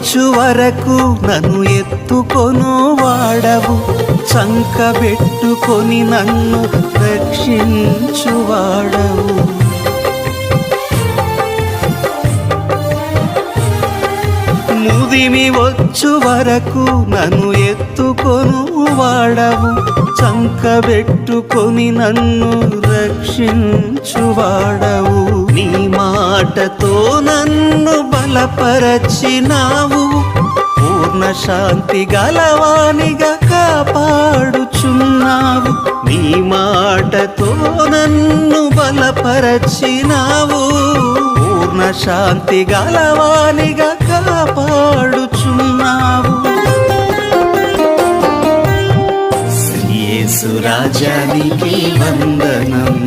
వచ్చు వరకు నన్ను ఎత్తుకొను వాడవు, చంకబెట్టుకొని నన్ను రక్షించువాడవు. ముదిమి వచ్చు వరకు నన్ను ఎత్తుకొను వాడవు, చంకబెట్టుకొని నన్ను రక్షించువాడవు. నీ మాటతో నన్ను బలపరచినావు, పూర్ణ శాంతి గలవానిగా కాపాడుచున్నావు. నీ మాటతో నన్ను బలపరచినావు, పూర్ణ శాంతి గలవానిగా కాపాడుచున్నావు. యేసు రాజానికి వందనం.